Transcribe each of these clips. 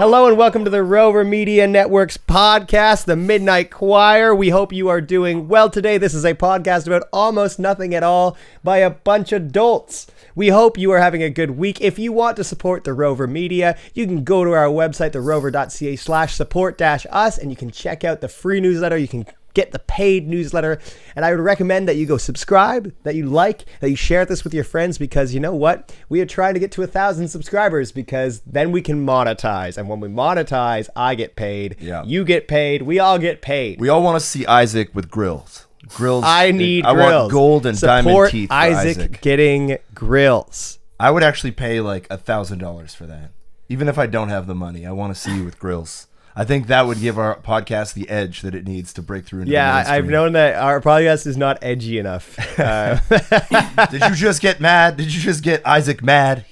Hello and welcome to the Rover Media Network's podcast, The Midnight Choir. We hope you are doing well today. This is a podcast about almost nothing at all by a bunch of dolts. We hope you are having a good week. If you want to support the Rover Media, you can go to our website, therover.ca/support-us, and you can check out the free newsletter. You can get the paid newsletter, and I would recommend that you go subscribe, that you like, that you share this with your friends, because you know what? We are trying to get to 1,000 subscribers, because then we can monetize, and when we monetize, I get paid, you get paid, we all get paid. We all want to see Isaac with grills. I need grills. I want gold and diamond teeth for Isaac getting grills. I would actually pay like $1,000 for that. Even if I don't have the money, I want to see you with grills. I think that would give our podcast the edge that it needs to break through into the mainstream. I've known that our podcast is not edgy enough. Did you just get mad? Did you just get Isaac mad?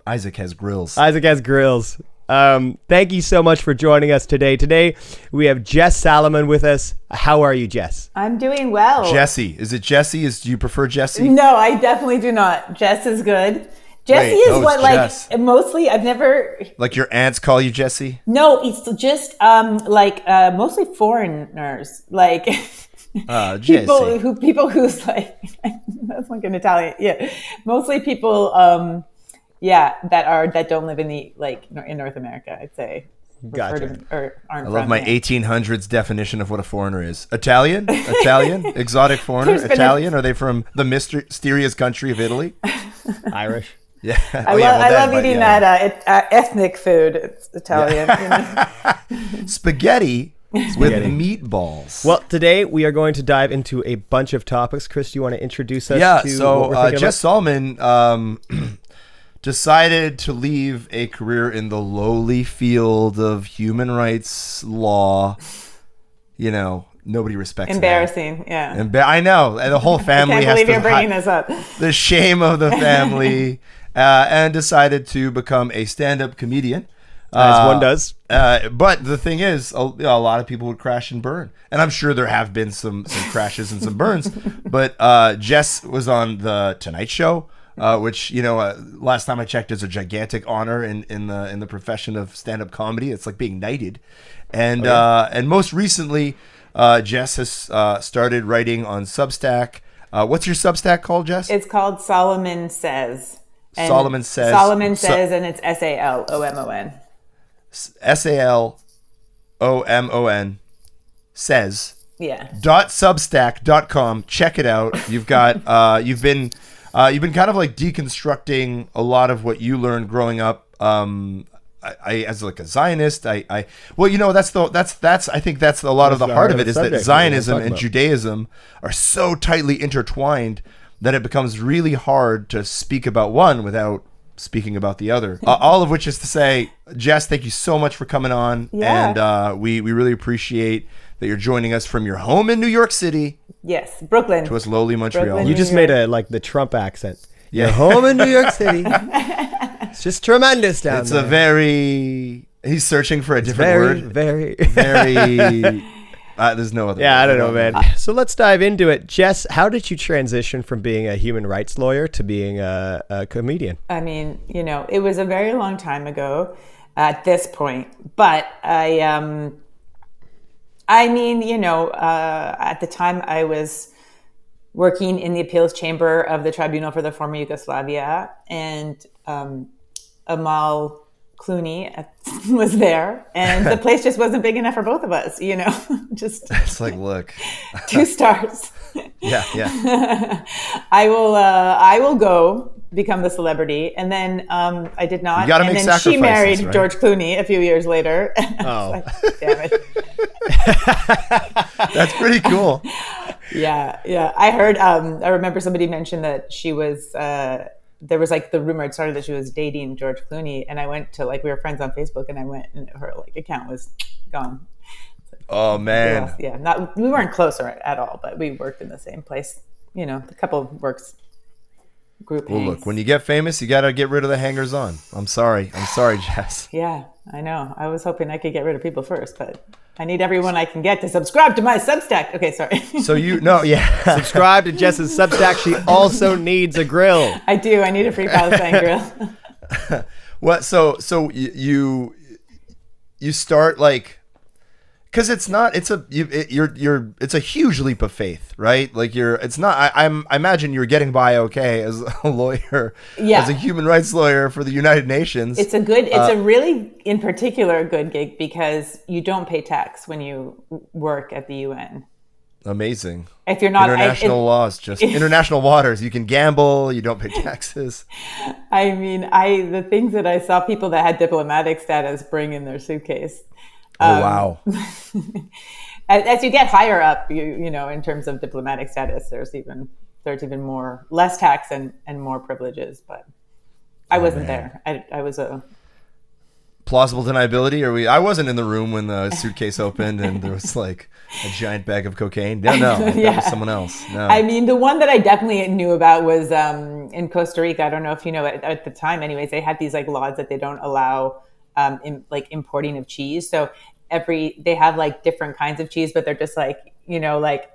Isaac has grills. Isaac has grills. Thank you so much for joining us today. Today, we have Jess Salomon with us. How are you, Jess? I'm doing well. Jesse. Is it Jesse? Do you prefer Jesse? No, I definitely do not. Jess is good. Jesse is what, like, Jess. Mostly, I've never... Like your aunts call you Jesse? No, it's just, mostly foreigners. Like, people who's like, that's like an Italian, mostly people, that don't live in in North America, I'd say. Gotcha. I love my 1800s definition of what a foreigner is. Italian? Exotic foreigner? Italian? Are they from the mysterious country of Italy? Irish? Yeah. I love eating that ethnic food. It's Italian. Spaghetti with meatballs. Well, today we are going to dive into a bunch of topics. Chris, do you want to introduce us to what we're thinking Jess Salomon decided to leave a career in the lowly field of human rights law. You know, nobody respects Embarrassing, that. I know. And the whole family I can't believe you're bringing this up. The shame of the family. And decided to become a stand-up comedian. As one does. But the thing is, a lot of people would crash and burn. And I'm sure there have been some crashes and some burns. But Jess was on the Tonight Show, which, last time I checked is a gigantic honor in the profession of stand-up comedy. It's like being knighted. And and most recently, Jess has started writing on Substack. What's your Substack called, Jess? It's called Salomon Says. And Salomon Says, and it's SALOMON. SALOMON says. Yeah. .substack.com. Check it out. You've got you've been kind of like deconstructing a lot of what you learned growing up. I as like a Zionist, that's I think that's a lot of the heart of it, is that Zionism and Judaism are so tightly intertwined that it becomes really hard to speak about one without speaking about the other. All of which is to say, Jess, thank you so much for coming on. Yeah. And we really appreciate that you're joining us from your home in New York City. Yes, Brooklyn. To us lowly Montreal. Brooklyn, you just made the Trump accent. Yeah. Your home in New York City. It's just tremendous down there. He's searching for a different word. Very. There's no other word. I don't know, man. So let's dive into it. Jess, how did you transition from being a human rights lawyer to being a comedian? I mean, it was a very long time ago at this point, but at the time I was working in the appeals chamber of the Tribunal for the Former Yugoslavia, and Amal Clooney was there, and the place just wasn't big enough for both of us, just it's like, look, 2 stars. Yeah. I will go become the celebrity, and then I did not. You gotta make then she married right? George Clooney a few years later. Oh, like, damn it! That's pretty cool. Yeah. I heard. I remember somebody mentioned that she was. There was like the rumor had started that she was dating George Clooney, and I went to we were friends on Facebook, and I went and her account was gone. Oh man. We weren't closer at all, but we worked in the same place. A couple of works group. Well, look, when you get famous, you got to get rid of the hangers on. I'm sorry, Jess. Yeah, I know. I was hoping I could get rid of people first, but I need everyone I can get to subscribe to my Substack. Okay, sorry. So subscribe to Jess's Substack. She also needs a grill. I do. I need a free Palestine grill. What? So you you start like, because it's not, it's a huge leap of faith, right? Like it's not, I imagine you're getting by okay as a lawyer, as a human rights lawyer for the United Nations. It's a really, in particular, a good gig because you don't pay tax when you work at the UN. Amazing. If you're not international laws, just international waters, you can gamble, you don't pay taxes. I mean, the things that I saw people that had diplomatic status bring in their suitcase. Oh, wow. As you get higher up, you know, in terms of diplomatic status, there's even more, less tax and more privileges. But I wasn't there. I was a plausible deniability. I wasn't in the room when the suitcase opened and there was like a giant bag of cocaine. No, that was someone else. No. I mean, the one that I definitely knew about was in Costa Rica. I don't know if you know, at the time, anyways, they had these like laws that they don't allow importing of cheese. So they have like different kinds of cheese, but they're just like, you know, like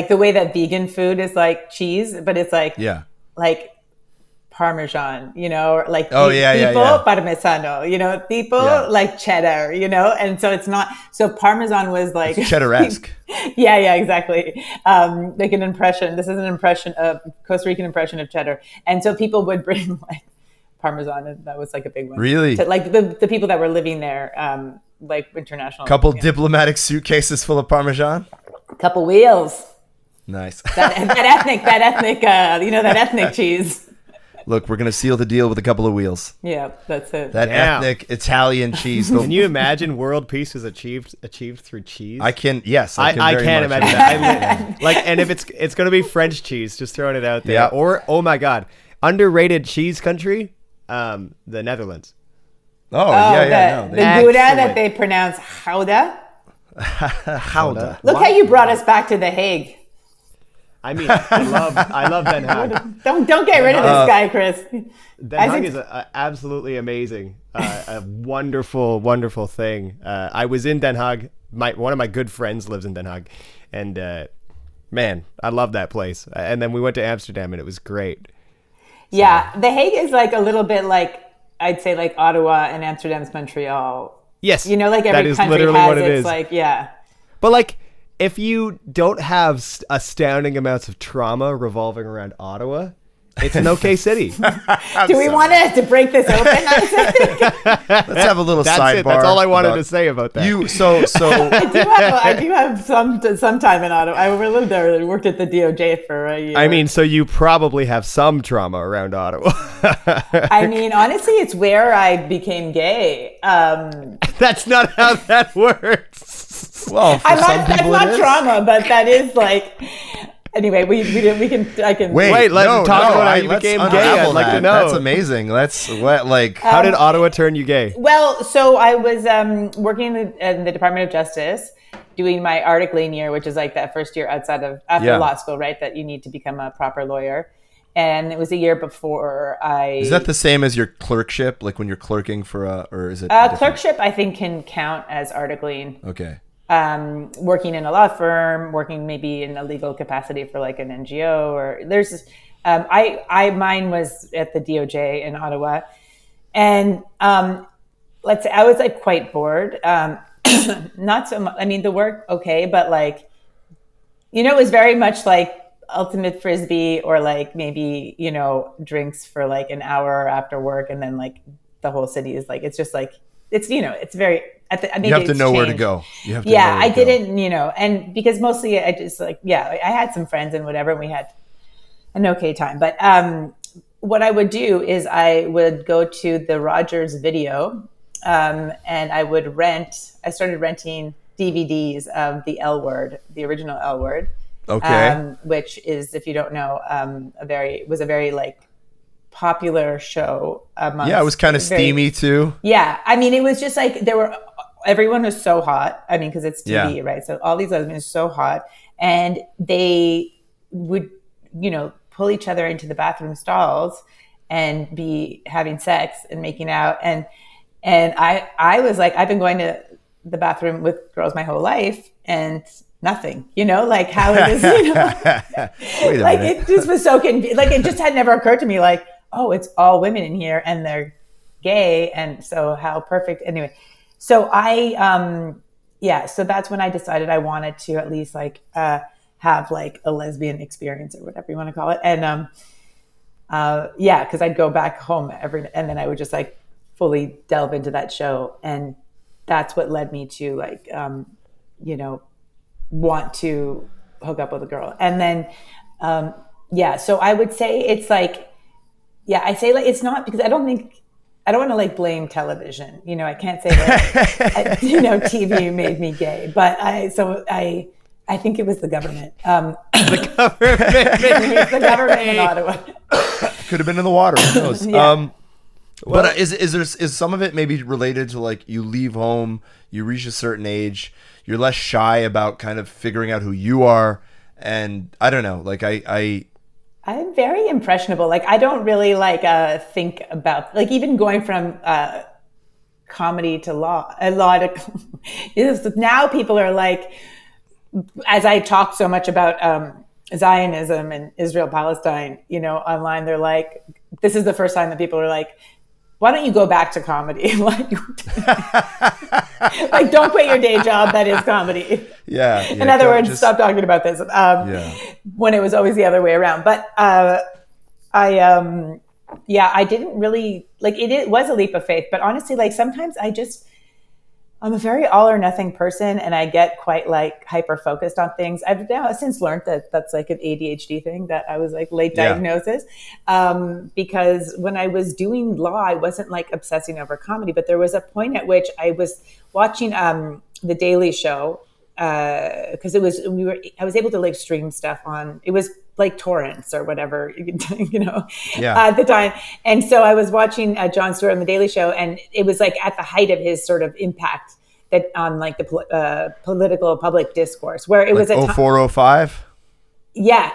the way that vegan food is like cheese, but it's like, like Parmesan, you know, or like Parmesano, you know, like cheddar, you know, and so it's not, so Parmesan was like it's cheddar-esque. yeah, exactly. Like an impression. This is an impression of Costa Rican impression of cheddar. And so people would bring like Parmesan, and that was like a big one. Really? To, like the people that were living there, like international. Couple diplomatic suitcases full of Parmesan. Couple wheels. Nice. that ethnic, you know, that ethnic cheese. Look, we're gonna seal the deal with a couple of wheels. Yeah, that's it. That ethnic Italian cheese. Can you imagine world peace is achieved through cheese? I can. Yes, I can't imagine that. Like, and if it's gonna be French cheese, just throwing it out there. Yeah. Or oh my God, underrated cheese country, the Netherlands. The Gouda that they pronounce Gouda. Gouda. Look how you brought us back to The Hague. I mean, I love Den Haag. Don't get rid of this guy, Chris. Den Haag is absolutely amazing. A wonderful, wonderful thing. I was in Den Haag. One of my good friends lives in Den Haag, and man, I love that place. And then we went to Amsterdam, and it was great. So. Yeah, The Hague is like a little bit like, I'd say like Ottawa and Amsterdam's Montreal. Yes, you know, like every country has its like But like, if you don't have astounding amounts of trauma revolving around Ottawa, it's an okay city. Do we want to break this open? Let's have a little sidebar. That's all I wanted to say about that. I do have some time in Ottawa. I lived there and worked at the DOJ for a year. I mean, so you probably have some trauma around Ottawa. I mean, honestly, it's where I became gay. That's not how that works. Well, for some people that's not trauma, but that is like. Anyway, I can wait. Let's talk about how you became gay. I'd like to know. That's amazing. How did Ottawa turn you gay? Well, so I was working in the Department of Justice, doing my articling year, which is like that first year after law school, right? That you need to become a proper lawyer. And it was a year before I. Is that the same as your clerkship? Like when you're clerking for or is it? Clerkship, I think, can count as articling. Okay. Working in a law firm, working maybe in a legal capacity for like an NGO, or there's, mine was at the DOJ in Ottawa, and let's say I was like quite bored. Not so much. I mean, the work okay, but like, you know, it was very much like ultimate frisbee or like maybe, you know, drinks for like an hour after work, and then like the whole city is like, it's just like it's, you know, it's very. You have to know where to go. I didn't, you know, and because mostly I just like, I had some friends and whatever, and we had an okay time. But what I would do is I would go to the Rogers Video, and I started renting DVDs of the L Word, the original L Word. Okay. Which is, if you don't know, was a very like popular show. It was kind of steamy too. Yeah. I mean, it was just like everyone was so hot. I mean, because it's TV, right? So all these lesbians are so hot, and they would, you know, pull each other into the bathroom stalls and be having sex and making out. And I was like, I've been going to the bathroom with girls my whole life and nothing, you know, like how it is, you know, like it just was so like it just had never occurred to me, like, oh, it's all women in here and they're gay, and so how perfect. Anyway. So so that's when I decided I wanted to at least like have like a lesbian experience or whatever you want to call it. And because I'd go back home and then I would just like fully delve into that show. And that's what led me to like, want to hook up with a girl. And then, so I would say it's like, I say like, it's not because I don't want to like blame television. I can't say that, TV made me gay, but I think it was the government. The government. The government in Ottawa. Could have been in the water. Who knows? Yeah. But is some of it maybe related to like you leave home, you reach a certain age, you're less shy about kind of figuring out who you are, and I don't know, like I'm very impressionable. Like I don't really like think about like even going from comedy to law. A lot of now people are like, as I talk so much about Zionism and Israel Palestine, online, they're like, this is the first time that people are like, why don't you go back to comedy? Like don't quit your day job. That is comedy. Yeah. In other words, stop talking about this. When it was always the other way around. But I didn't really like it. It was a leap of faith, but honestly, like sometimes I'm a very all or nothing person, and I get quite like hyper focused on things. I've now since learned that that's like an ADHD thing, that I was like late diagnosis. Because when I was doing law, I wasn't like obsessing over comedy, but there was a point at which I was watching The Daily Show because I was able to like stream stuff on. It was like torrents or whatever, at the time. And so I was watching Jon Stewart on The Daily Show, and it was like at the height of his sort of impact that on like the political public discourse, where it like was at 0405. Yeah,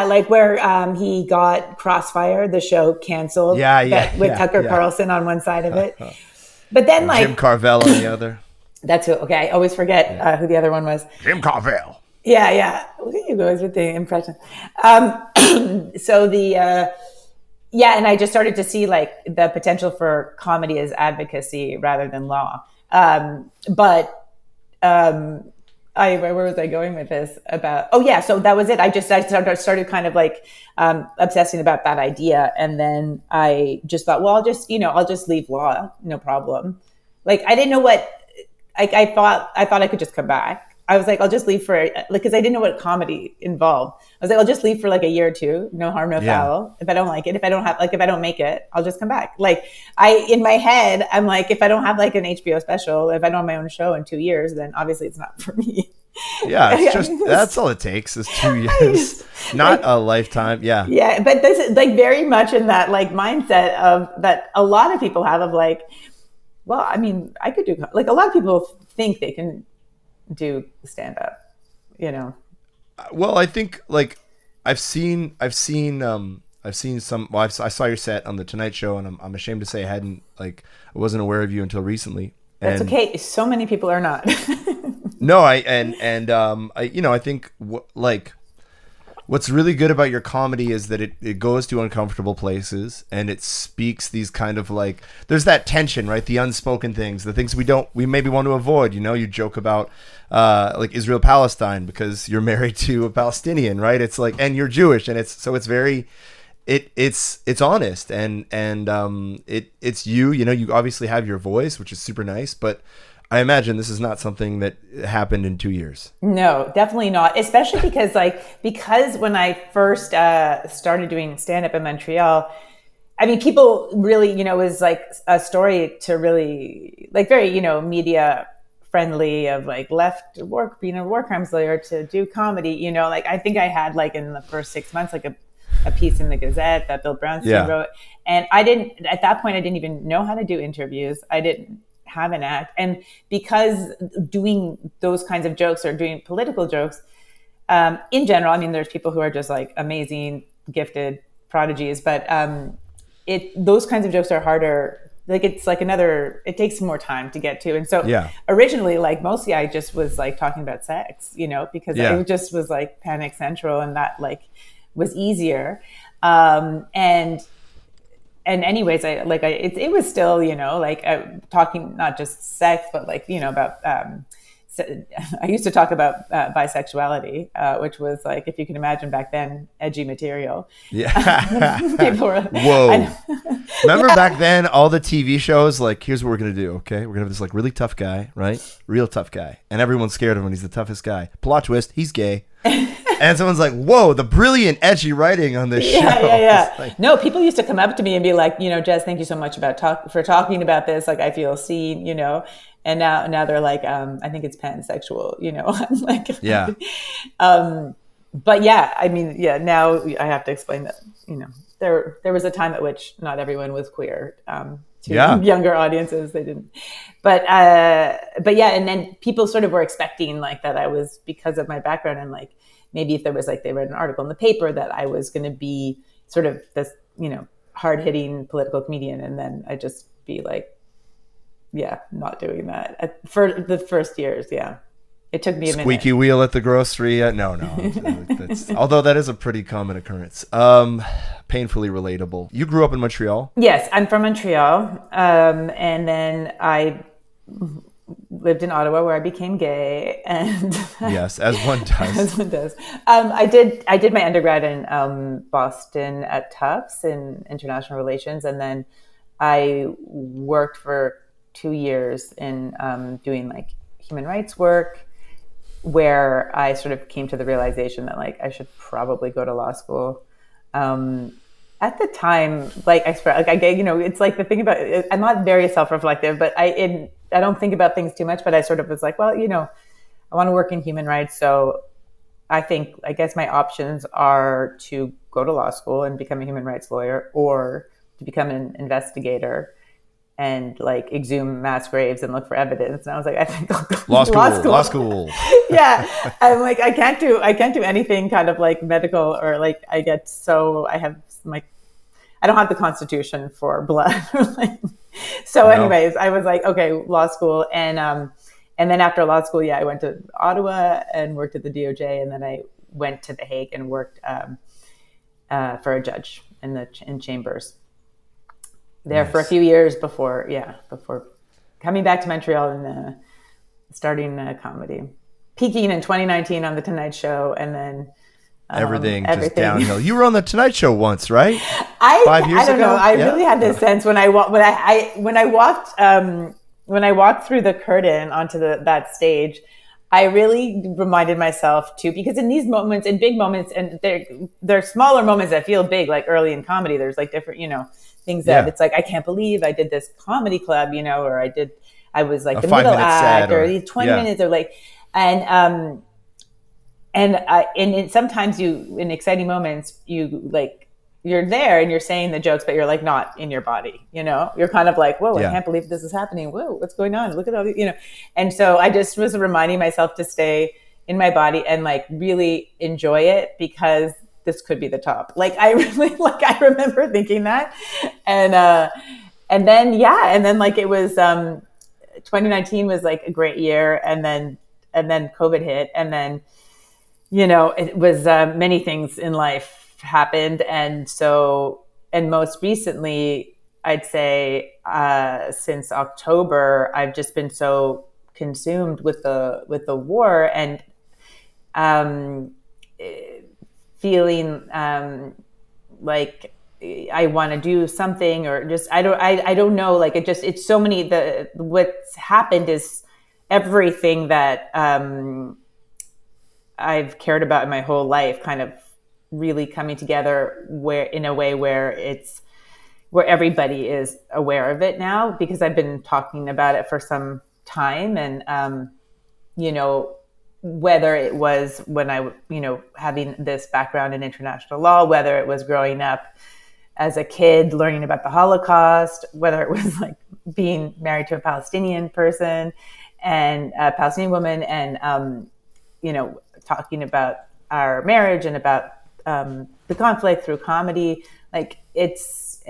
like where he got Crossfire, the show, canceled. With Tucker Carlson on one side of it, but then like Jim Carvell on the other. That's who. Okay, I always forget who the other one was. Jim Carvell. Yeah. Look at you guys with the impression. So and I just started to see like the potential for comedy as advocacy rather than law. Where was I going with this? So that was it. I started kind of like obsessing about that idea, and then I just thought, well, I'll just leave law, no problem. Like I didn't know what. I thought I could just come back. I was like, I'll just leave for because I didn't know what comedy involved. I was like, I'll just leave for like a year or two, no harm, no foul. If I don't like it, if I don't make it, I'll just come back. Like in my head, I'm like, if I don't have like an HBO special, if I don't have my own show in 2 years, then obviously it's not for me. Yeah, it's just that's all it takes is 2 years, not a lifetime. Yeah. Yeah, but this is like very much in that like mindset of that a lot of people have of like, well, I mean, I could do like a lot of people think they can do stand up, Well, I think like I've seen some. Well, I saw your set on the Tonight Show, and I'm ashamed to say I wasn't aware of you until recently. That's okay. So many people are not. No, I think what's really good about your comedy is that it goes to uncomfortable places, and it speaks these kind of like, there's that tension, right? The unspoken things, the things we maybe want to avoid. You joke about like Israel Palestine because you're married to a Palestinian, right? It's like, and you're Jewish, and it's very, it's honest, and it's you. You obviously have your voice, which is super nice, but I imagine this is not something that happened in 2 years. No, definitely not. Especially because when I first started doing stand-up in Montreal, I mean, people really, it was like a story to really, like very, media friendly of like left work, being a war crimes lawyer to do comedy, like I think I had like in the first 6 months, like a piece in the Gazette that Bill Brownstein wrote. And at that point, I didn't even know how to do interviews. I didn't have an act. And because doing those kinds of jokes or doing political jokes, in general, I mean, there's people who are just like amazing, gifted prodigies, but those kinds of jokes are harder. Like it's like it takes more time to get to. And so originally, like mostly I just was like talking about sex, because it just was like Panic Central, and that like was easier. And anyways, it was still, talking not just sex, but about, I used to talk about bisexuality, which was like, if you can imagine back then, edgy material. Yeah. People were, whoa. Remember back then, all the TV shows, like, here's what we're going to do, okay? We're going to have this, like, really tough guy, right? Real tough guy. And everyone's scared of him. He's the toughest guy. Plot twist, he's gay. And someone's like, whoa, the brilliant, edgy writing on this show. Yeah. Like, no, people used to come up to me and be like, Jess, thank you so much for talking about this. Like, I feel seen, And now they're like, I think it's pansexual, I'm like, yeah. But yeah, I mean, yeah, now I have to explain that, there was a time at which not everyone was queer. To younger audiences, they didn't. But yeah, and then people sort of were expecting like that I was, because of my background, and like maybe if there was like they read an article in the paper that I was going to be sort of this, hard-hitting political comedian, and then I just be like, yeah, not doing that for the first years. Yeah, it took me a squeaky minute. wheel at the grocery. No. Although that is a pretty common occurrence. Painfully relatable. You grew up in Montreal? Yes, I'm from Montreal. And then I lived in Ottawa, where I became gay. And yes, as one does. As one does. I did my undergrad in Boston at Tufts in international relations, and then I worked for 2 years in doing like human rights work, where I sort of came to the realization that like I should probably go to law school. At the time, like I swear, like it's like the thing about it, I'm not very self-reflective, but I don't think about things too much. But I sort of was like, well, I want to work in human rights, so I guess my options are to go to law school and become a human rights lawyer, or to become an investigator and like exhume mass graves and look for evidence. And I was like, I think I'll go law school. Yeah. I'm like, I can't do anything kind of like medical, or like I don't have the constitution for blood. So anyways, I was like, okay, law school. And then after law school, I went to Ottawa and worked at the DOJ. And then I went to The Hague and worked for a judge in chambers there. Nice. For a few years before coming back to Montreal and starting comedy, peaking in 2019 on the Tonight Show, and then everything just downhill. You were on the Tonight Show once, right? 5 years ago. I don't know. I really had this sense when I walked through the curtain onto that stage. I really reminded myself too, because in these moments, in big moments, and they're smaller moments that feel big, like early in comedy, there's like different, things that it's like, I can't believe I did this comedy club, or I was like the middle act, or these 20 minutes, or like, and sometimes in exciting moments, you're there and you're saying the jokes, but you're like not in your body, you're kind of like, whoa, I can't believe this is happening. Whoa, what's going on? Look at all these, And so I just was reminding myself to stay in my body and like really enjoy it, because this could be the top. Like I really, I remember thinking that. And then like it was, 2019 was like a great year. And then COVID hit. And then, it was, many things in life happened. And most recently, I'd say, since October, I've just been so consumed with the war, and, feeling like I want to do something, or just I don't know, like it's so many, what's happened is everything that I've cared about in my whole life kind of really coming together, where in a way where everybody is aware of it now, because I've been talking about it for some time. And whether it was when I, having this background in international law, whether it was growing up as a kid learning about the Holocaust, whether it was like being married to a Palestinian person and a Palestinian woman, and, talking about our marriage and about the conflict through comedy, like that's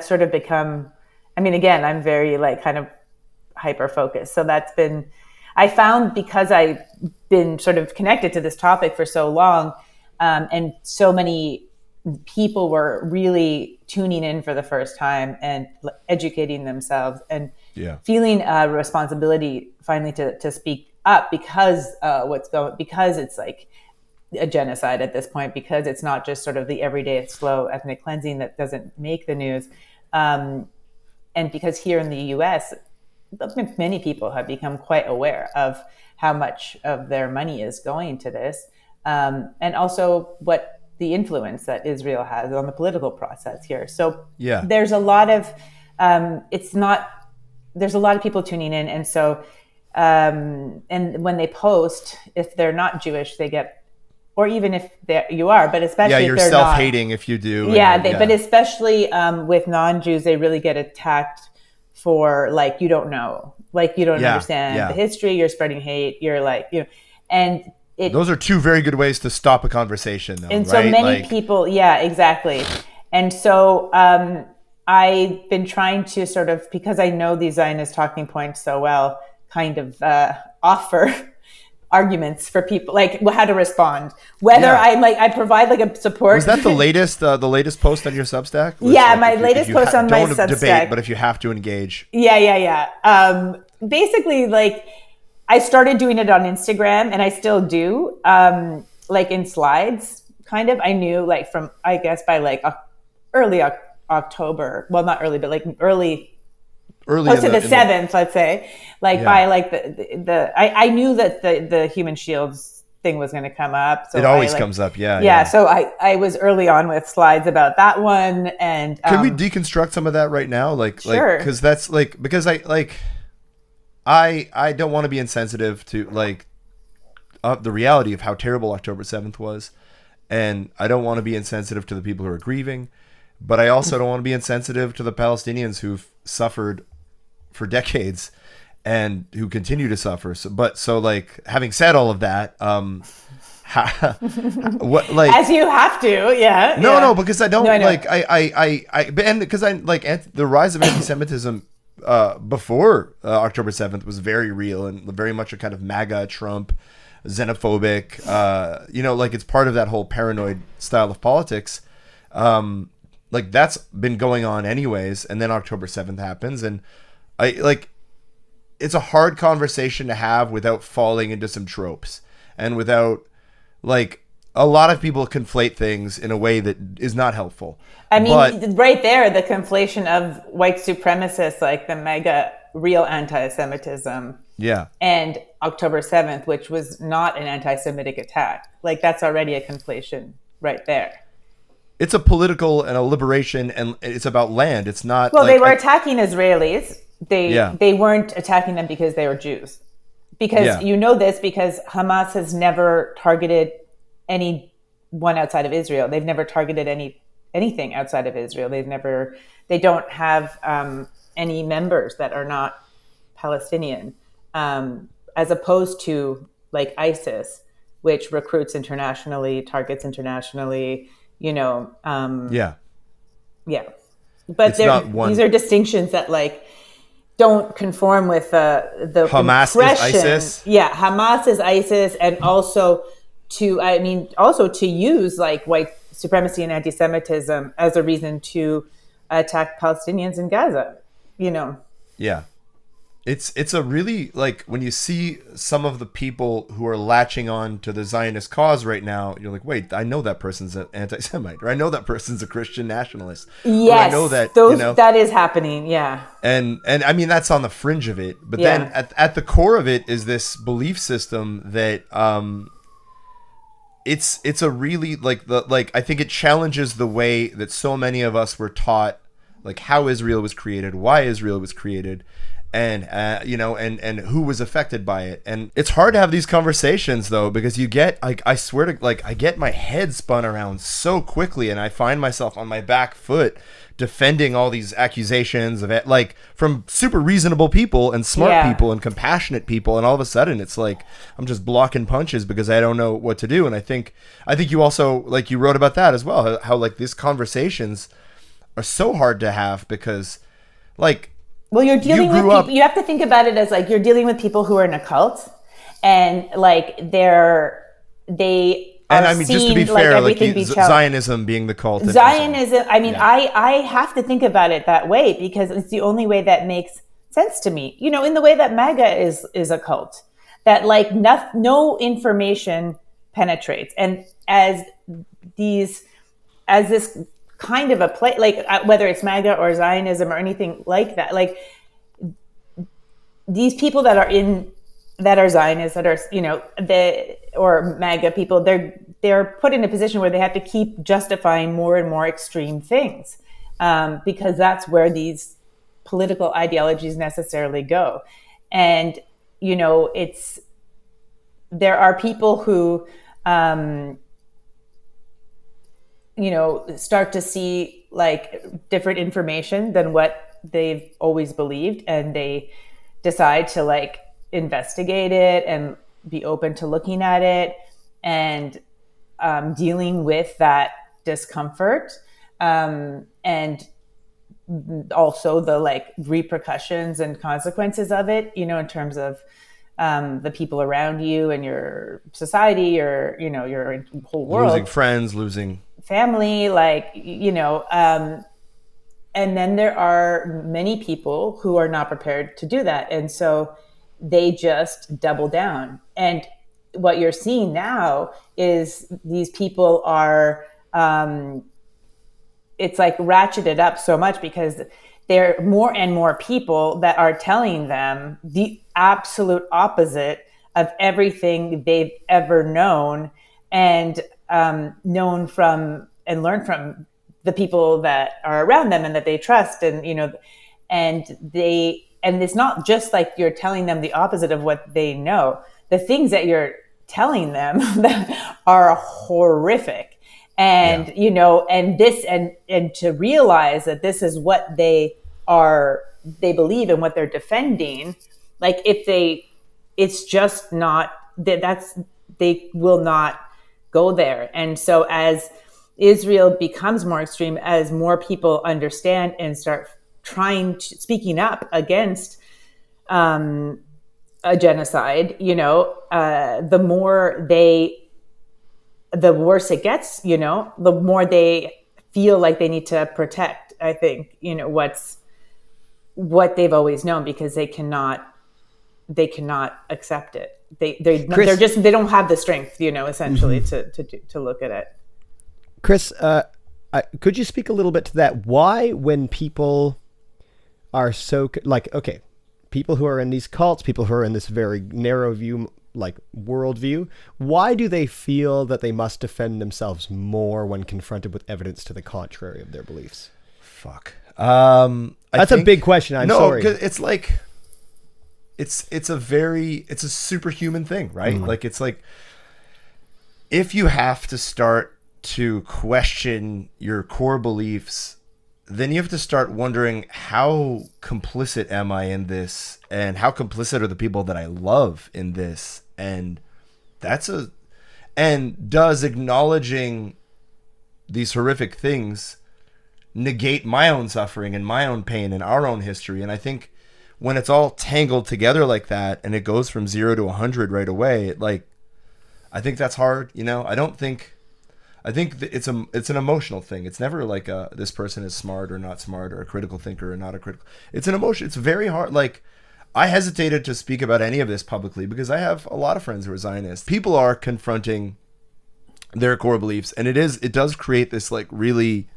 sort of become, again, I'm very like kind of hyper focused. So I found, because I've been sort of connected to this topic for so long, and so many people were really tuning in for the first time and educating themselves and feeling a responsibility finally to speak up because because it's like a genocide at this point, because it's not just sort of the everyday slow ethnic cleansing that doesn't make the news. And because here in the US, many people have become quite aware of how much of their money is going to this, and also what the influence that Israel has on the political process here. So there's a lot of there's a lot of people tuning in, and so and when they post, if they're not Jewish, they get, or even if you are, but especially you're if they're self-hating if you do. But especially with non-Jews, they really get attacked for like, you don't know, like you don't understand the history, you're spreading hate, you're like, and those are two very good ways to stop a conversation, though. And right? So many people, exactly. And so I've been trying to sort of, because I know these Zionist talking points so well, kind of offer arguments for people, like how to respond. Whether I provide like a support. Was that the latest post on your Substack? My latest post on my Substack. Don't debate, but if you have to engage. Basically, like, I started doing it on Instagram, and I still do, like in slides, kind of. I knew, like, from, I guess, by like early October. Well, not early, but like early close to the 7th, let's say. Like by like I knew that the human shields thing was going to come up. So it always comes up, So I was early on with slides about that one, and can we deconstruct some of that right now? Sure. Because that's like, because I don't want to be insensitive to like the reality of how terrible October 7th was, and I don't want to be insensitive to the people who are grieving, but I also don't want to be insensitive to the Palestinians who've suffered for decades and who continue to suffer. So like, having said all of that, what, like, as you have to, no, because I don't and because I like the rise of anti-Semitism before October 7th was very real and very much a kind of MAGA, Trump, xenophobic, like it's part of that whole paranoid style of politics. Like that's been going on anyways. And then October 7th happens, and it's a hard conversation to have without falling into some tropes and without, like, a lot of people conflate things in a way that is not helpful. I mean, right there, the conflation of white supremacists, like the mega real anti-Semitism. And October 7th, which was not an anti-Semitic attack. Like, that's already a conflation right there. It's a political and a liberation, and it's about land. It's not. Well, they were attacking Israelis. They weren't attacking them because they were Jews. Because you know this, because Hamas has never targeted anyone outside of Israel. They've never targeted anything outside of Israel. They don't have any members that are not Palestinian, as opposed to like ISIS, which recruits internationally, targets internationally. But these are distinctions that like don't conform with the Hamas impression. Is ISIS. Hamas is ISIS, and also to use like white supremacy and anti-Semitism as a reason to attack Palestinians in Gaza. It's a really, like, when you see some of the people who are latching on to the Zionist cause right now, you're like, wait, I know that person's an anti-Semite, or I know that person's a Christian nationalist. Yes, I know that that is happening. And I mean, that's on the fringe of it, but then at the core of it is this belief system that it's a really I think it challenges the way that so many of us were taught, like, how Israel was created, why Israel was created, and and who was affected by it. And it's hard to have these conversations, though, because you get, I swear to, like, I get my head spun around so quickly, and I find myself on my back foot defending all these accusations of it, like, from super reasonable people and smart people and compassionate people, and all of a sudden it's like I'm just blocking punches because I don't know what to do. And I think you also, like, you wrote about that as well, how like these conversations are so hard to have because, like, well, you're dealing with people. You have to think about it as like you're dealing with people who are in a cult, and like they And are I mean, just to be seen like fair, like everything be challenged. Zionism being the cult. and so on. Zionism, I mean, I have to think about it that way because it's the only way that makes sense to me. You know, in the way that MAGA is a cult, that like no information penetrates. And as this kind of a play, like whether it's MAGA or Zionism or anything like that, like these people that are Zionists, that are, you know, or MAGA people, they're put in a position where they have to keep justifying more and more extreme things, because that's where these political ideologies necessarily go. And, you know, there are people who, you know, start to see like different information than what they've always believed, and they decide to like investigate it and be open to looking at it and dealing with that discomfort, and also the like repercussions and consequences of it, you know, in terms of the people around you and your society, or, you know, your whole world, Losing friends, losing family, like, you know, and then there are many people who are not prepared to do that. And so they just double down. And what you're seeing now is these people are, it's like ratcheted up so much because there are more and more people that are telling them the absolute opposite of everything they've ever known and known from and learned from the people that are around them and that they trust. And, you know, and it's not just like you're telling them the opposite of what they know. The things that you're telling them that are horrific. And, you know, and to realize that this is what they believe and what they're defending, like it's just not, they will not go there. And so as Israel becomes more extreme, as more people understand and start speaking up against a genocide, you know, the worse it gets, you know, the more they feel like they need to protect, I think, you know, what they've always known, because they cannot accept it. Chris, they don't have the strength, you know, essentially to look at it. Chris, could you speak a little bit to that? Why, when people are so like, okay, people who are in these cults, people who are in this very narrow view, like worldview, why do they feel that they must defend themselves more when confronted with evidence to the contrary of their beliefs? Fuck. That's a big question. I'm sorry. No, it's like, it's a superhuman thing, right? Mm-hmm. Like, it's like, if you have to start to question your core beliefs, then you have to start wondering, how complicit am I in this? And how complicit are the people that I love in this? And does acknowledging these horrific things negate my own suffering and my own pain and our own history? And I think when it's all tangled together like that, and it goes from 0 to 100 right away, I think that's hard. You know, I think it's an emotional thing. It's never like this person is smart or not smart, or a critical thinker or not a critical. It's an emotion. It's very hard. Like, I hesitated to speak about any of this publicly because I have a lot of friends who are Zionists. People are confronting their core beliefs, and it does create this like really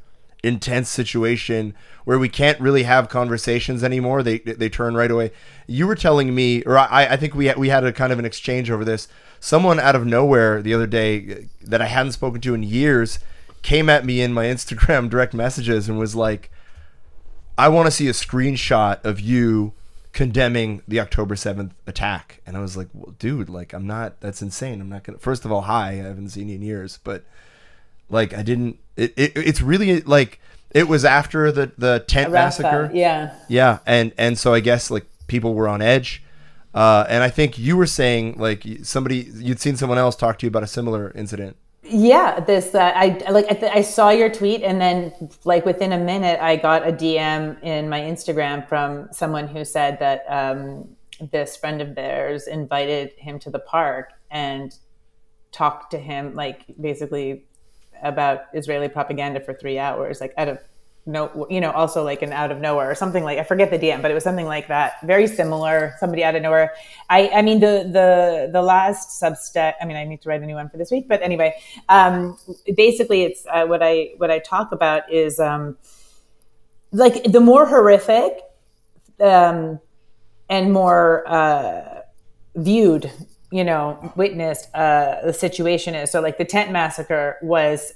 intense situation where we can't really have conversations anymore. They turn right away. You were telling me, or I think we had a kind of an exchange over this. Someone out of nowhere the other day that I hadn't spoken to in years came at me in my Instagram direct messages and was like, I want to see a screenshot of you condemning the October 7th attack. And I was like, well, dude, like, that's insane. I'm not going to, first of all, hi, I haven't seen you in years, but like, it's really like, it was after the tent massacre. Yeah. Yeah. And so I guess like people were on edge. And I think you were saying like you'd seen someone else talk to you about a similar incident. Yeah, I saw your tweet, and then like within a minute, I got a DM in my Instagram from someone who said that this friend of theirs invited him to the park, and talk to him, like basically about Israeli propaganda for 3 hours, like out of also like an out of nowhere or something, like I forget the DM, but it was something like that. Very similar, somebody out of nowhere. I mean, the last Substack, I mean, I need to write a new one for this week, but anyway, basically it's what I talk about is like the more horrific and more witnessed the situation is. So like the tent massacre was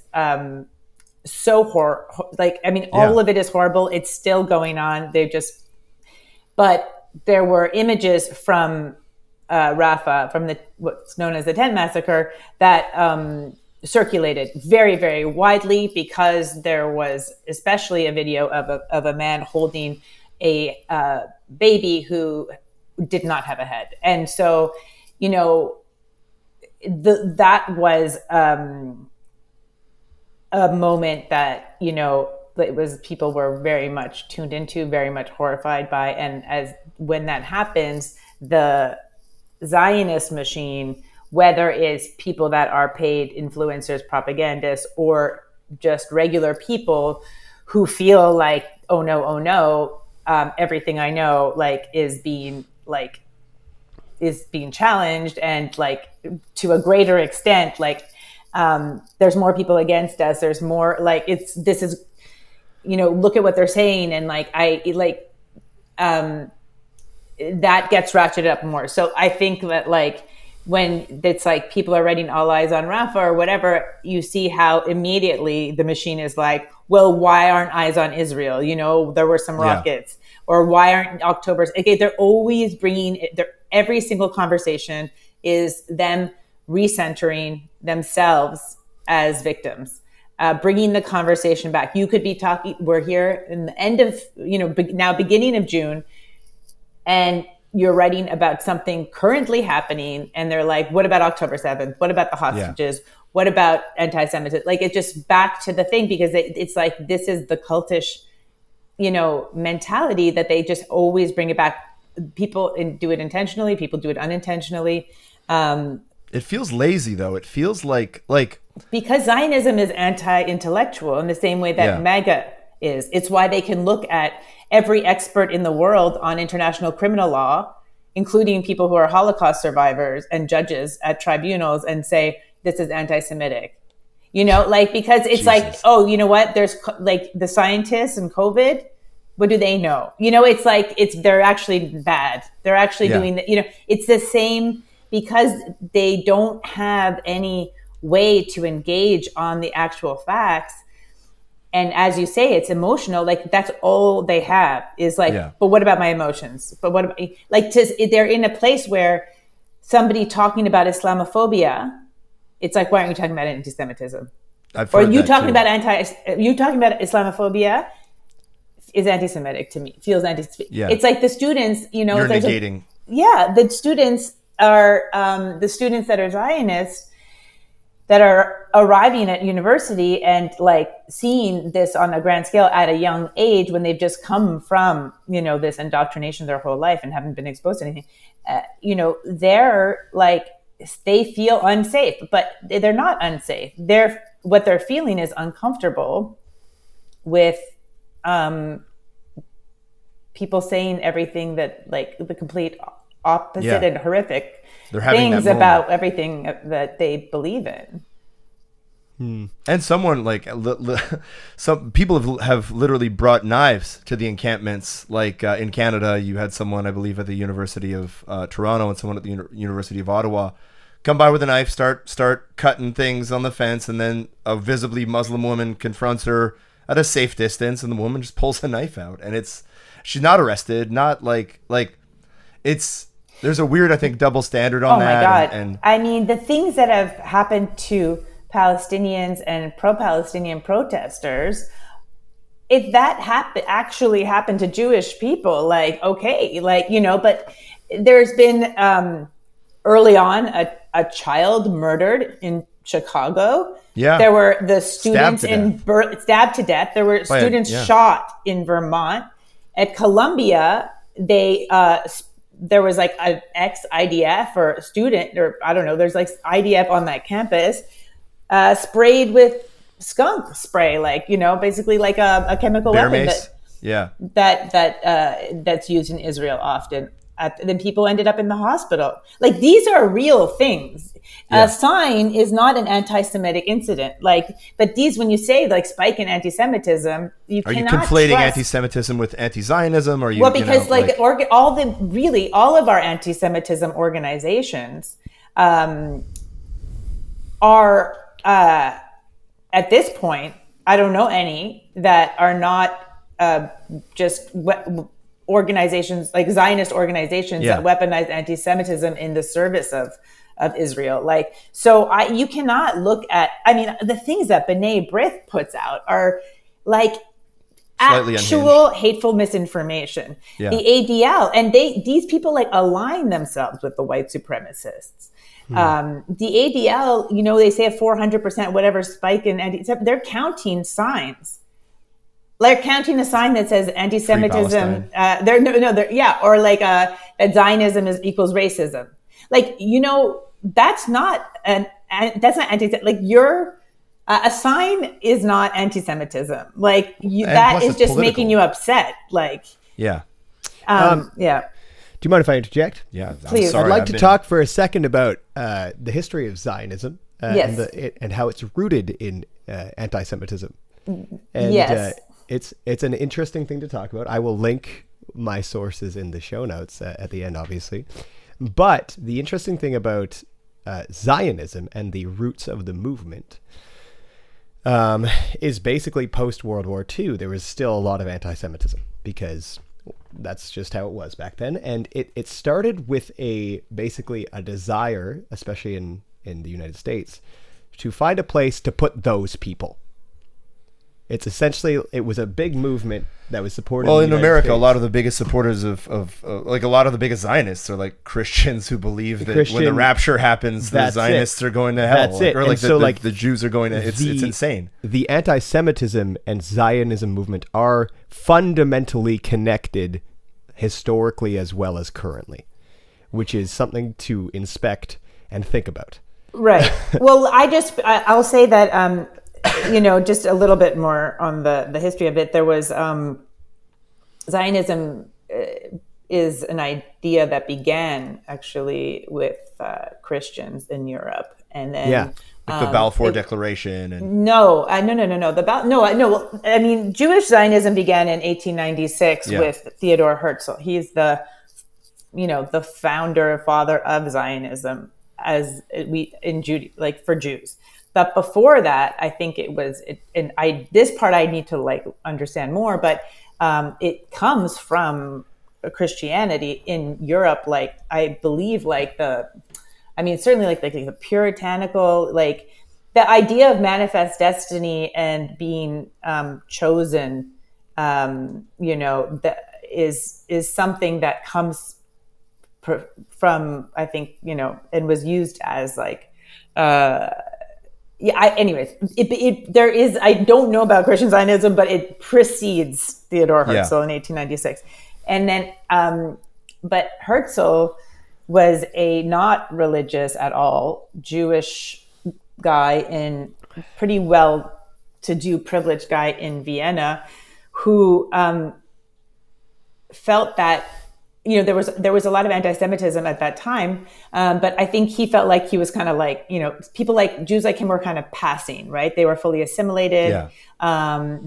so all of it is horrible. It's still going on. But there were images from Rafah, from what's known as the tent massacre, that circulated very, very widely, because there was especially a video of a man holding a baby who did not have a head. And so, that was a moment that, it was, people were very much tuned into, very much horrified by. And when that happens, the Zionist machine, whether it's people that are paid influencers, propagandists, or just regular people who feel like, oh no, everything I know, is being challenged, and to a greater extent, there's more people against us. There's more, look at what they're saying. And that gets ratcheted up more. So I think that when it's people are writing all eyes on Rafah or whatever, you see how immediately the machine is like, well, why aren't eyes on Israel? There were some rockets, or why aren't October's? Okay, they're always bringing every single conversation is them recentering themselves as victims, bringing the conversation back. You could be talking, we're here in the end of, now beginning of June, and you're writing about something currently happening, and they're like, what about October 7th? What about the hostages? Yeah. What about anti-Semitism? It's just back to the thing, because it's this is the cultish, mentality that they just always bring it back. People do it intentionally. People do it unintentionally. It feels lazy, though. It feels like because Zionism is anti-intellectual in the same way that MAGA is. It's why they can look at every expert in the world on international criminal law, including people who are Holocaust survivors and judges at tribunals, and say this is anti-Semitic. Because it's Jesus. Oh, you know what? There's the scientists and COVID. What do they know? They're actually bad. They're actually doing that. It's the same, because they don't have any way to engage on the actual facts. And as you say, it's emotional. That's all they have is but what about my emotions? But what about, they're in a place where somebody talking about Islamophobia, it's why aren't you talking about anti-Semitism? Or you talking about Islamophobia is anti-Semitic to me, feels anti-Semitic. Yeah. It's the students, You're negating. The students are, the students that are Zionists, that are arriving at university and seeing this on a grand scale at a young age, when they've just come from, this indoctrination their whole life and haven't been exposed to anything, they're they feel unsafe, but they're not unsafe. What they're feeling is uncomfortable with, people saying everything that the complete opposite and horrific things about everything that they believe in. And someone some people have literally brought knives to the encampments. In Canada, you had someone, I believe, at the University of Toronto, and someone at the University of Ottawa come by with a knife, start cutting things on the fence, and then a visibly Muslim woman confronts her at a safe distance, and the woman just pulls a knife out, and she's not arrested, not there's a weird, I think, double standard on that. Oh my God. And I mean, the things that have happened to Palestinians and pro-Palestinian protesters, if that actually happened to Jewish people, okay, but there's been early on a child murdered in Chicago. Yeah. There were the students stabbed to death. There were students shot in Vermont. At Columbia, they there was like an ex-IDF or student, or I don't know, there's like IDF on that campus, sprayed with skunk spray, like, basically like a chemical Bear weapon mace. that's used in Israel often. Then people ended up in the hospital. Like, these are real things. A sign is not an anti-Semitic incident. Like, but these, when you say like spike in anti-Semitism, you Are you cannot conflating trust. anti-Semitism with anti-Zionism? Or Well, because all of our anti-Semitism organizations are at this point, I don't know any that are not just organizations, like Zionist organizations that weaponize anti-Semitism in the service of Israel. Like, so you cannot look at, the things that B'nai B'rith puts out are like Slightly actual hateful misinformation. Yeah. The ADL, and these people like align themselves with the white supremacists. The ADL, they say a 400% whatever spike in they're counting signs. They're counting a sign that says anti-Semitism. Or like that Zionism equals racism. Like, that's not anti. Like, a sign is not anti-Semitism. Like, that is just making you upset. Like, yeah. Do you mind if I interject? Yeah, Please. I'm sorry, I'd like to talk for a second about the history of Zionism and how it's rooted in anti-Semitism. And yes. It's an interesting thing to talk about. I will link my sources in the show notes at the end, obviously. But the interesting thing about Zionism and the roots of the movement is basically post-World War II. There was still a lot of anti-Semitism because that's just how it was back then. And it started with basically a desire, especially in the United States, to find a place to put those people. It's essentially, it was a big movement that was supported. Well, in in the America, States. a lot of the biggest supporters of like a lot of the biggest Zionists are like Christians who believe that when the rapture happens, the Zionists are going to hell. That's it. Or like, so, the Jews are going to, it's insane. The anti-Semitism and Zionism movement are fundamentally connected historically as well as currently, which is something to inspect and think about. Right. Well, I'll say that, just a little bit more on the history of it. There was Zionism is an idea that began actually with Christians in Europe, and then like the Balfour Declaration and no. Jewish Zionism began in 1896 with Theodor Herzl. He's the founder, father of Zionism for Jews. But before that, I think it was, this part I need to understand more, but it comes from Christianity in Europe. Like, I believe certainly the puritanical, like the idea of manifest destiny and being chosen, that is something that comes from, I think, and was used as there is, I don't know about Christian Zionism, but it precedes Theodor Herzl in 1896. And then, but Herzl was a not religious at all Jewish guy, pretty well-to-do privileged guy in Vienna, who felt that there was a lot of anti-Semitism at that time, but I think he felt like he was kind of like, people like Jews like him were kind of passing, right? They were fully assimilated. Yeah.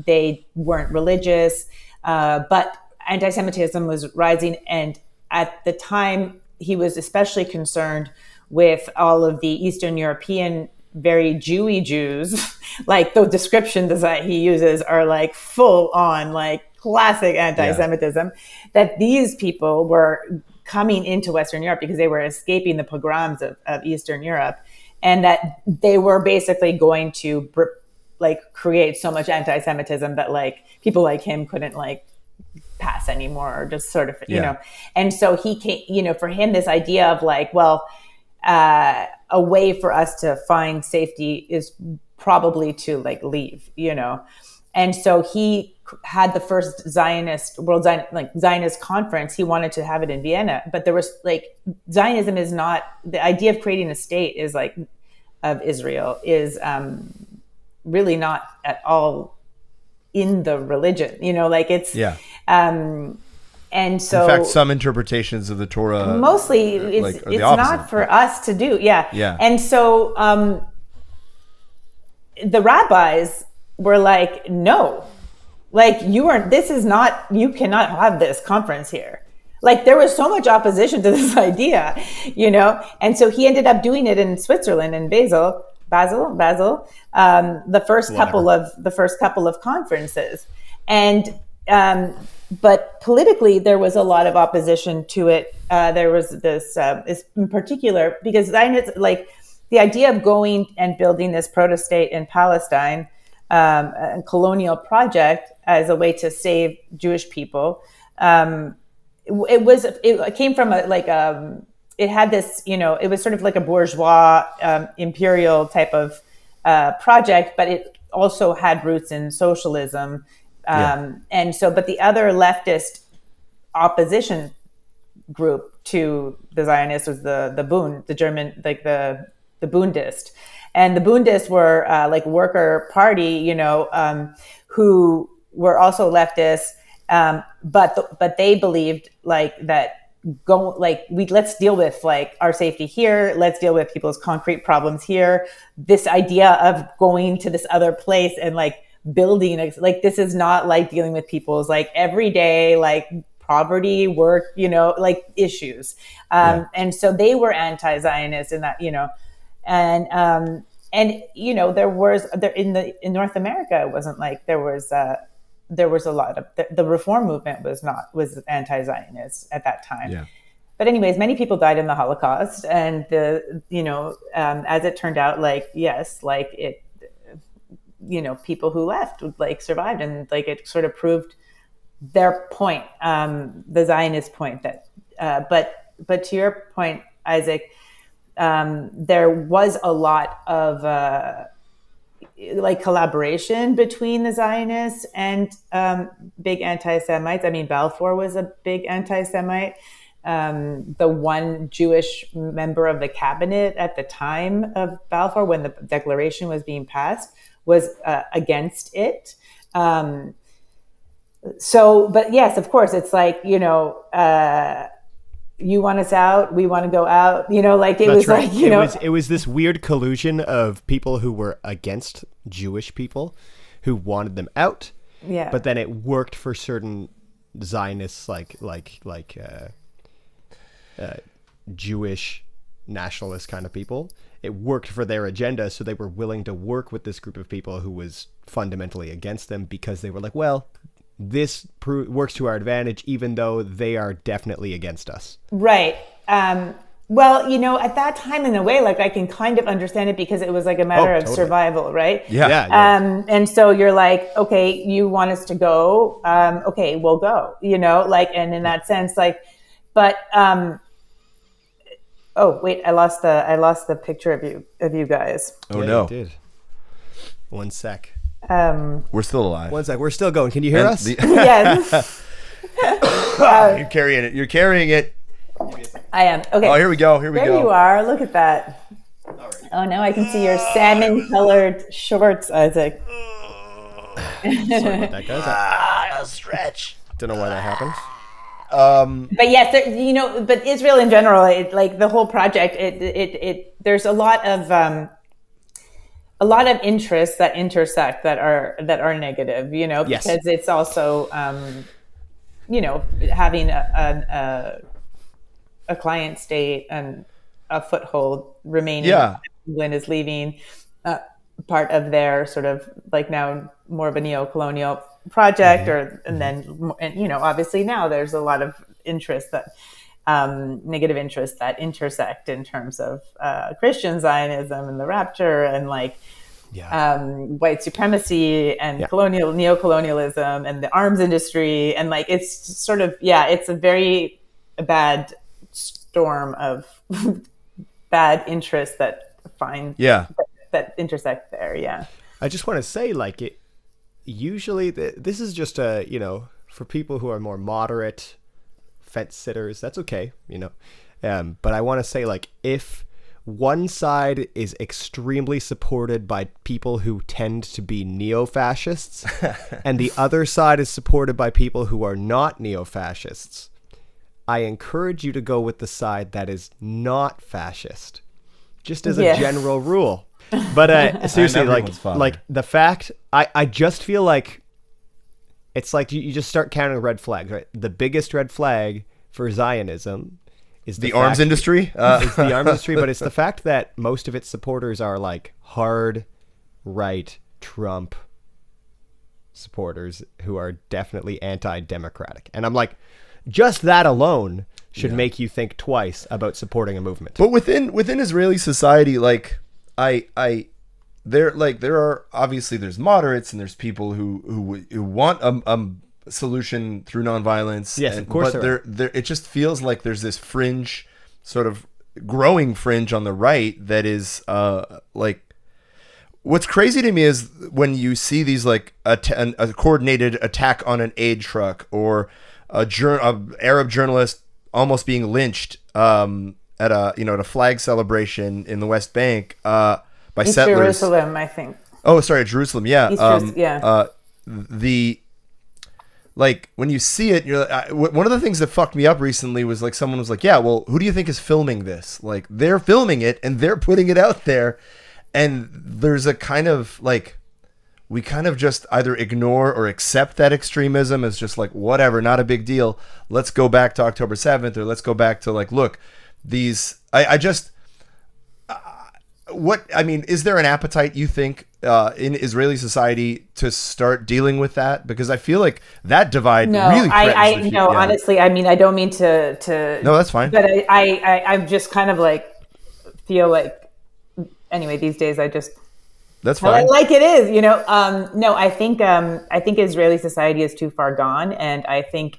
They weren't religious, but anti-Semitism was rising. And at the time, he was especially concerned with all of the Eastern European, very Jewy Jews. Like, the descriptions that he uses are like full on, like, classic anti-Semitism, that these people were coming into Western Europe because they were escaping the pogroms of Eastern Europe, and that they were basically going to create so much anti-Semitism that people like him couldn't pass anymore, or just sort of, and so he came, for him, this idea of a way for us to find safety is probably to leave, and so he had the first Zionist conference. He wanted to have it in Vienna, but there was Zionism is not the idea of creating a state of Israel is really not at all in the religion. It's and so, in fact, some interpretations of the Torah mostly it's not for us to do. Yeah. And so the rabbis were like, no, you cannot have this conference here. There was so much opposition to this idea, and so he ended up doing it in Switzerland, in Basel, the first couple of conferences. And but politically, there was a lot of opposition to it. There was this in particular, because Zionists, the idea of going and building this proto-state in Palestine, a colonial project as a way to save Jewish people. It came from it had this, it was sort of like a bourgeois imperial type of project, but it also had roots in socialism. And so, but the other leftist opposition group to the Zionists was the Bund, the German, the Bundist. And the Bundists were worker party, who were also leftists, but they believed let's deal with our safety here. Let's deal with people's concrete problems here. This idea of going to this other place and building, this is not dealing with people's everyday poverty, work, issues. And so they were anti-Zionist in that, and there was in North America, it wasn't there was a lot of the reform movement was anti-Zionist at that time. Yeah. But anyways, many people died in the Holocaust, and as it turned out, people who left survived, and it sort of proved their point, the Zionist point that, but to your point, Isaac, there was a lot of collaboration between the Zionists and big anti-Semites. I mean, Balfour was a big anti-Semite. The one Jewish member of the cabinet at the time of Balfour, when the declaration was being passed, was against it. But yes, of course, it's you want us out, we want to go out, it was this weird collusion of people who were against Jewish people who wanted them out. Yeah. But then it worked for certain Zionists, Jewish nationalist kind of people. It worked for their agenda, so they were willing to work with this group of people who was fundamentally against them, because they were like, well, this works to our advantage, even though they are definitely against us. Right. Well, at that time, in a way, I can kind of understand it, because it was a matter of survival, right? Yeah. And so you're like, okay, you want us to go? Okay, we'll go, and in that sense, but, oh wait, I lost the picture of you guys. Oh no. You did. One sec. We're still alive. One sec. We're still going. Can you hear us? Yes. You're carrying it. You're carrying it. I am. Okay. Oh, here we go. Here we there go. There you are. Look at that. Oh, now I can see your salmon-colored shorts, Isaac. Sorry about that, guys. A stretch. Don't know why that happened. But yes, but Israel in general, the whole project, there's a lot of interests that intersect that are negative, because Yes. it's also, having a client state and a foothold remaining. Yeah. England is leaving part of their sort of now more of a neo-colonial project, and then obviously now there's a lot of interest that negative interests that intersect in terms of Christian Zionism and the rapture and white supremacy and neo-colonialism and the arms industry, and it's sort of it's a very bad storm of bad interests that that intersect there. Yeah. I just want to say, usually this is just a, for people who are more moderate fence sitters, that's okay, but I want to say, like, if one side is extremely supported by people who tend to be neo-fascists and the other side is supported by people who are not neo-fascists, I encourage you to go with the side that is not fascist, just as a general rule. But seriously, like the fact, I just feel like it's like you just start counting red flags, right? The biggest red flag for Zionism is the arms industry. It's the arms industry, but it's the fact that most of its supporters are like hard right Trump supporters who are definitely anti-democratic. And I'm like, just that alone should make you think twice about supporting a movement. But within Israeli society, like there are obviously there's moderates and there's people who want a solution through nonviolence. Yes, of course. But there it just feels like there's this fringe, sort of growing fringe on the right that is like. What's crazy to me is when you see these like a coordinated attack on an aid truck or a Arab journalist almost being lynched at a flag celebration in the West Bank by East settlers. Jerusalem, I think. Oh, sorry, Jerusalem. Yeah. Like when you see it, you're like, one of the things that fucked me up recently was like someone was like, "Yeah, well, who do you think is filming this? Like they're filming it and they're putting it out there." And there's a kind of like, we kind of just either ignore or accept that extremism as just like, whatever, not a big deal. Let's go back to October 7th, or let's go back to like, look, these, is there an appetite, you think, in Israeli society to start dealing with that? Because I feel like that divide really threatens honestly, I mean, I don't mean to No, that's fine. But I'm just kind of like, feel like, anyway, these days that's fine. Like it is, no, I think Israeli society is too far gone. And I think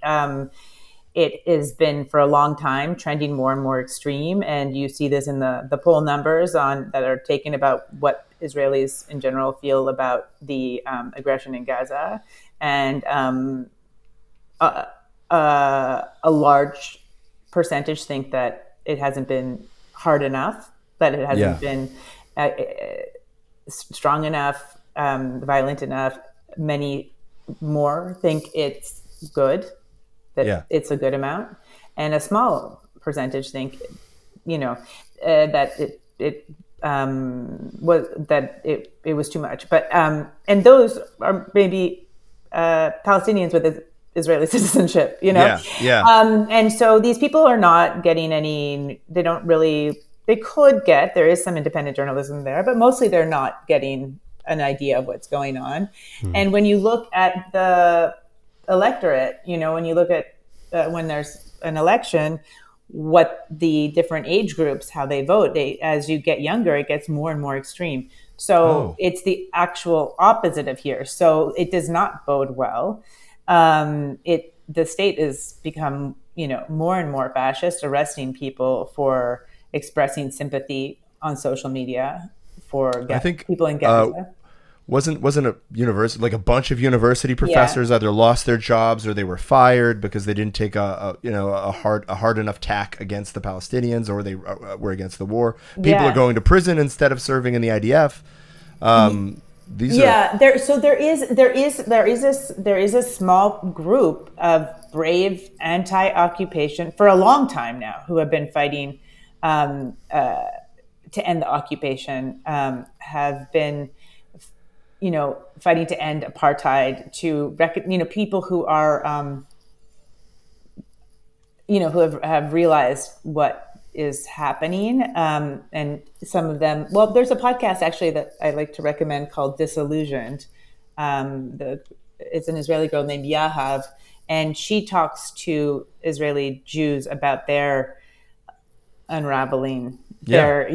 it has been for a long time trending more and more extreme. And you see this in the poll numbers that are taken about what Israelis in general feel about the aggression in Gaza. And a large percentage think that it hasn't been hard enough, that it hasn't been strong enough, violent enough. Many more think it's good, that it's a good amount, and a small percentage think, that it was too much. But and those are maybe Palestinians with Israeli citizenship, and so these people are not getting any. They don't really. They could get, there is some independent journalism there, but mostly they're not getting an idea of what's going on. And when you look at the electorate, when you look at when there's an election, what the different age groups, how they vote, as you get younger, it gets more and more extreme. So it's the actual opposite of here. So it does not bode well. The state has become, more and more fascist, arresting people for expressing sympathy on social media for people in Gaza. Wasn't a university, like a bunch of university professors either lost their jobs or they were fired because they didn't take a hard enough tack against the Palestinians, or they were against the war. People are going to prison instead of serving in the IDF. There is a small group of brave anti-occupation for a long time now who have been fighting to end the occupation, have been, fighting to end apartheid, to people who are, who have realized what is happening. And some of them, there's a podcast actually that I like to recommend called Disillusioned. It's an Israeli girl named Yahav, and she talks to Israeli Jews about their unraveling, their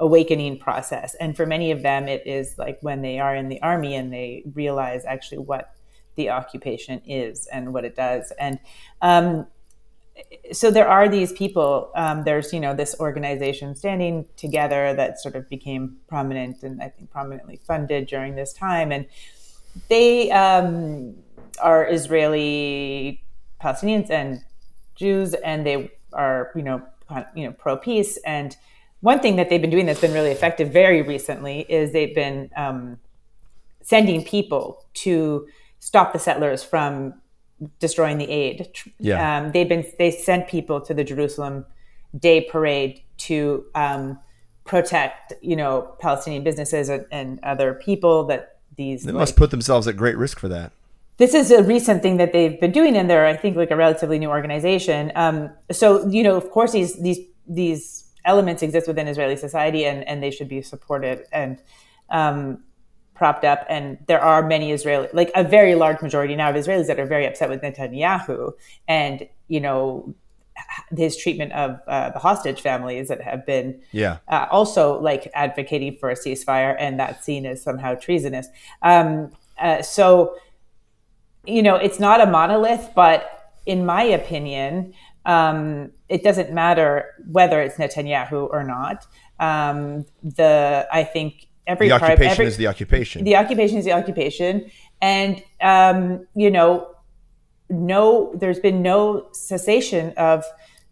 awakening process. And for many of them, it is like when they are in the army and they realize actually what the occupation is and what it does. And so there are these people, there's, this organization Standing Together that sort of became prominent and I think prominently funded during this time. And they are Israeli Palestinians and Jews, and they are, pro peace. And one thing that they've been doing that's been really effective very recently is they've been sending people to stop the settlers from destroying the aid. Yeah. They sent people to the Jerusalem Day Parade to protect, Palestinian businesses and other people that these. They must put themselves at great risk for that. This is a recent thing that they've been doing, and they're, I think, like a relatively new organization. So, of course, these elements exist within Israeli society, and they should be supported and propped up. And there are many a very large majority now of Israelis that are very upset with Netanyahu and, his treatment of the hostage families that have been also like advocating for a ceasefire, and that's seen as somehow treasonous. So, it's not a monolith, but in my opinion, it doesn't matter whether it's Netanyahu or not. I think the occupation is the occupation. The occupation is the occupation, and there's been no cessation of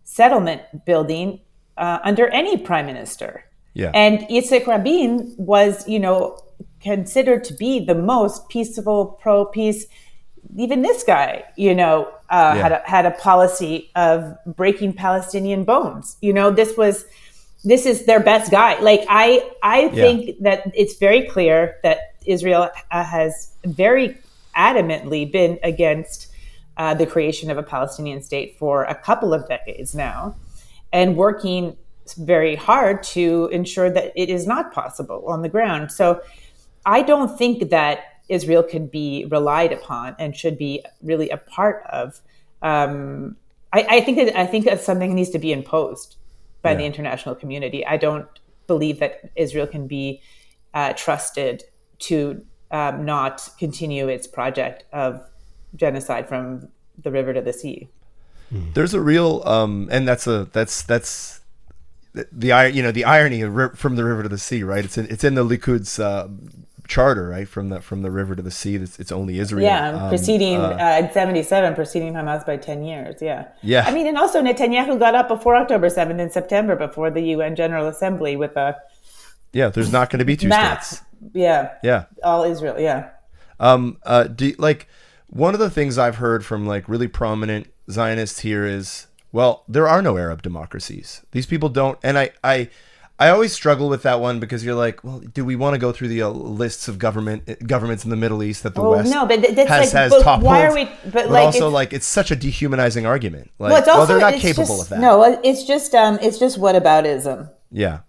settlement building under any prime minister. Yeah, and Yitzhak Rabin was, considered to be the most peaceful, pro-peace. Even this guy, had a policy of breaking Palestinian bones. This is their best guy. Like I think that it's very clear that Israel has very adamantly been against the creation of a Palestinian state for a couple of decades now, and working very hard to ensure that it is not possible on the ground. So I don't think that Israel could be relied upon and should be really a part of. I think that something needs to be imposed by the international community. I don't believe that Israel can be trusted to not continue its project of genocide from the river to the sea. There's a real and that's the irony of from the river to the sea, right? It's in the Likud's charter, right? From the river to the sea, it's only Israel. Yeah, preceding in 77, preceding Hamas by 10 years. Yeah. I mean, and also Netanyahu got up before October 7th in September before the UN General Assembly with a there's not going to be two states. Yeah, all Israel. Yeah. One of the things I've heard from really prominent Zionists here is, well, there are no Arab democracies. These people don't, and I always struggle with that one, because you're like, well, do we want to go through the lists of governments in the Middle East that the West has toppled? Why are we? But also, it's such a dehumanizing argument. They're not capable of that. No, it's just whataboutism. Yeah,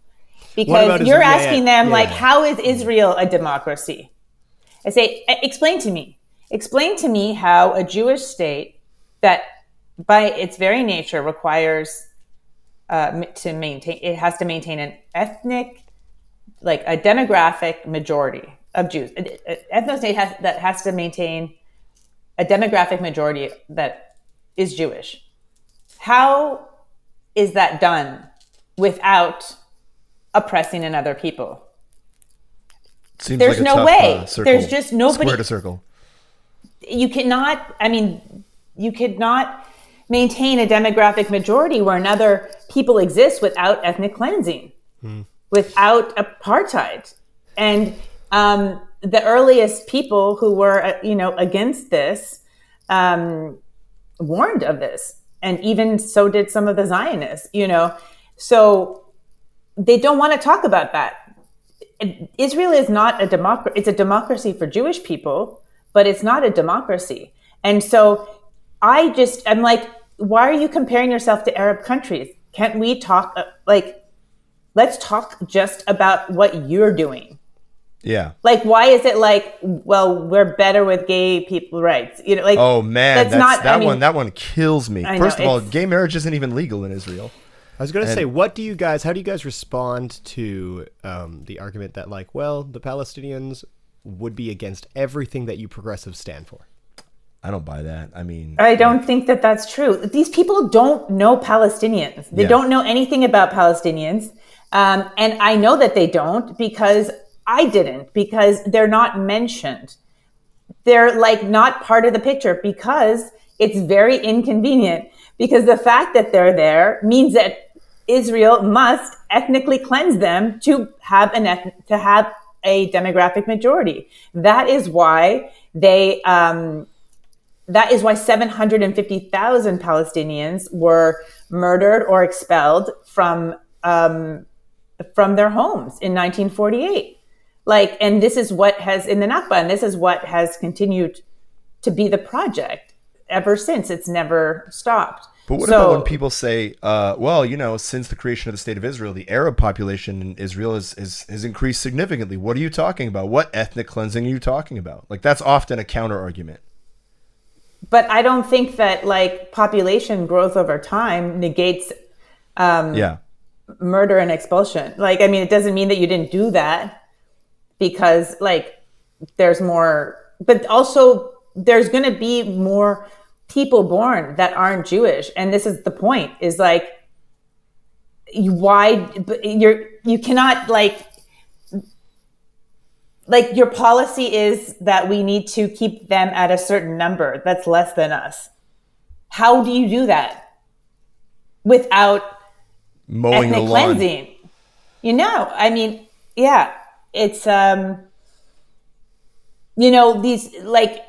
because you're asking them how is Israel a democracy? I say, explain to me how a Jewish state that, by its very nature, requires it has to maintain an ethnic, a demographic majority of Jews. An ethno state that has to maintain a demographic majority that is Jewish. How is that done without oppressing another people? Seems There's no way. There's just nobody. Square to circle. You cannot maintain a demographic majority where another people exist without ethnic cleansing, without apartheid. And the earliest people who were, against this warned of this. And even so did some of the Zionists, So they don't want to talk about that. Israel is not a democracy. It's a democracy for Jewish people, but it's not a democracy. And so I'm like, why are you comparing yourself to Arab countries? Can't we talk, let's talk just about what you're doing. Yeah. Why is it we're better with gay people rights? Oh man, that one kills me. First of all, gay marriage isn't even legal in Israel. I was going to say, how do you guys respond to the argument that the Palestinians would be against everything that you progressives stand for? I don't buy that. I don't think that that's true. These people don't know Palestinians. They don't know anything about Palestinians. And I know that they don't because I didn't, because they're not mentioned. they're like not part of the picture because it's very inconvenient, because the fact that they're there means that Israel must ethnically cleanse them to have a demographic majority. That is why 750,000 Palestinians were murdered or expelled from their homes in 1948. Like, and this is what has in the Nakba, and this is what has continued to be the project ever since. It's never stopped. But what about when people say, well, you know, since the creation of the state of Israel, the Arab population in Israel has increased significantly. What are you talking about? What ethnic cleansing are you talking about? Like, that's often a counter argument. But I don't think that like population growth over time negates murder and expulsion. Like, I mean, it doesn't mean that you didn't do that, because like there's more, but also there's going to be more people born that aren't Jewish. And this is the point, is like, you cannot like your policy is that we need to keep them at a certain number that's less than us. How do you do that without mowing ethnic the lawn? Cleansing? You know, I mean, yeah, it's, you know, these like,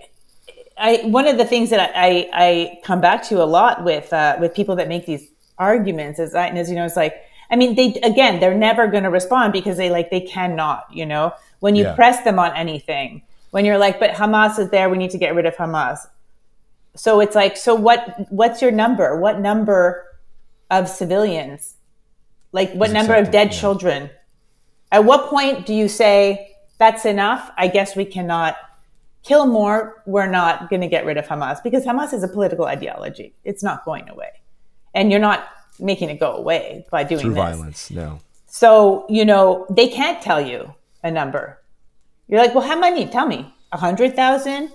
one of the things that I come back to a lot with people that make these arguments is, you know, it's like, I mean, they're never going to respond because they cannot, you know, when you press them on anything, when you're like, but Hamas is there, we need to get rid of Hamas. So it's like, so what's your number? What number of civilians? Like what number of dead children? At what point do you say that's enough? I guess we cannot kill more. We're not going to get rid of Hamas, because Hamas is a political ideology. It's not going away. And you're not making it go away by doing through this. Violence, no. So, you know, they can't tell you a number. You're like, well, how many? Tell me. 100,000?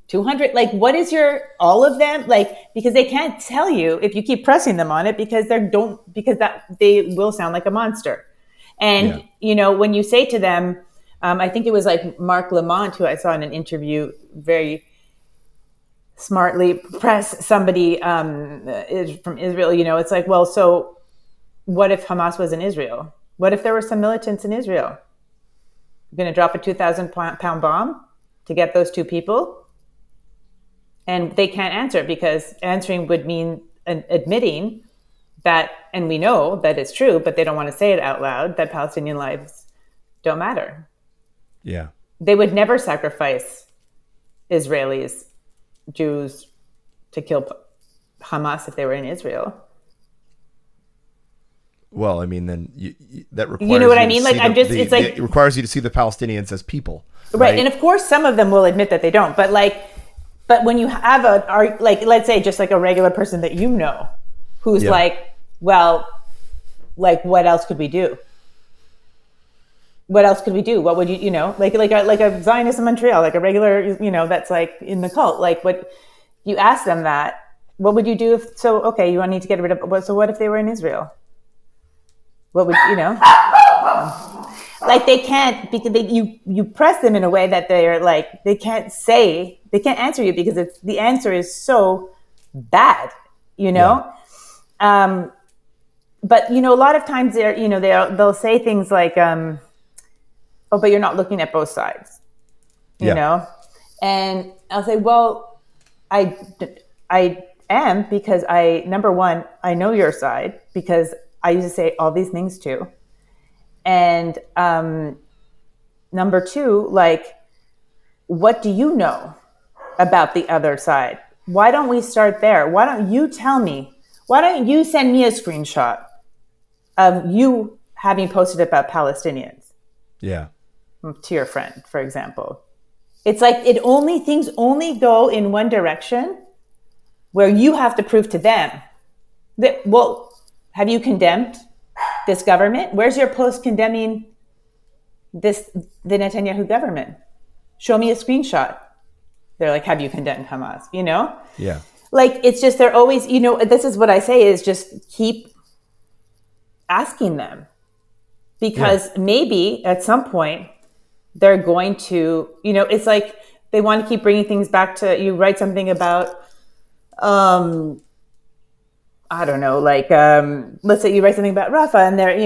200? Like, what is all of them? Like, because they can't tell you if you keep pressing them on it, because they will sound like a monster. And, you know, when you say to them, I think it was like Mark Lamont, who I saw in an interview, very smartly press somebody from Israel, you know, it's like, well, so what if Hamas was in Israel? What if there were some militants in Israel? You're going to drop a 2,000-pound bomb to get those two people? And they can't answer, because answering would mean admitting that, and we know that it's true, but they don't want to say it out loud, that Palestinian lives don't matter. Yeah. They would never sacrifice Israelis, Jews, to kill Hamas if they were in Israel. Well, I mean, then that requires you know what I mean? Like, it requires you to see the Palestinians as people, right? And of course, some of them will admit that they don't. But when you have let's say just like a regular person that you know, who's like, well, like, what else could we do? What else could we do? What would you know, like a Zionist in Montreal, like a regular, you know, that's like in the cult. Like, what you ask them that, what would you do if? So okay, you need to get rid of. So what if they were in Israel? What would you know? Like, they can't, because you press them in a way that they're like, they can't answer you, because the answer is so bad, you know. Yeah. But you know, a lot of times they'll say things like, oh, but you're not looking at both sides, you know. And I'll say, well, I am, because number one, I know your side, because I used to say all these things too. And number two, like, what do you know about the other side? Why don't we start there? Why don't you tell me? Why don't you send me a screenshot of you having posted about Palestinians? Yeah. To your friend, for example. It's like things only go in one direction, where you have to prove to them that, well, have you condemned this government? Where's your post condemning the Netanyahu government? Show me a screenshot. They're like, have you condemned Hamas? You know? Yeah. Like, it's just, they're always, you know, this is what I say, is just keep asking them. Because maybe at some point they're going to, you know, it's like they want to keep bringing things back to, you write something about, I don't know, like, let's say you write something about Rafah, and they're,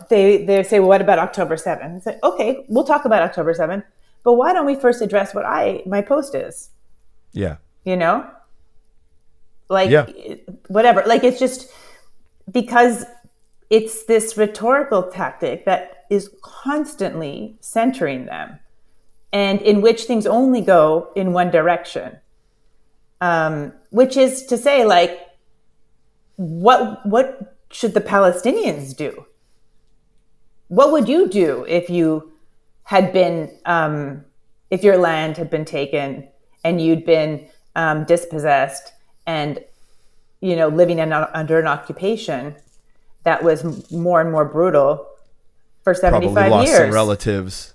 they say, well, what about October 7th? It's like, okay, we'll talk about October 7th, but why don't we first address what my post is? Yeah. Like, whatever. Like, it's just because it's this rhetorical tactic that is constantly centering them, and in which things only go in one direction, which is to say, like, what should the Palestinians do? What would you do if you had been, if your land had been taken and you'd been dispossessed and, living under an occupation that was more and more brutal for 75 probably lost years? Some relatives,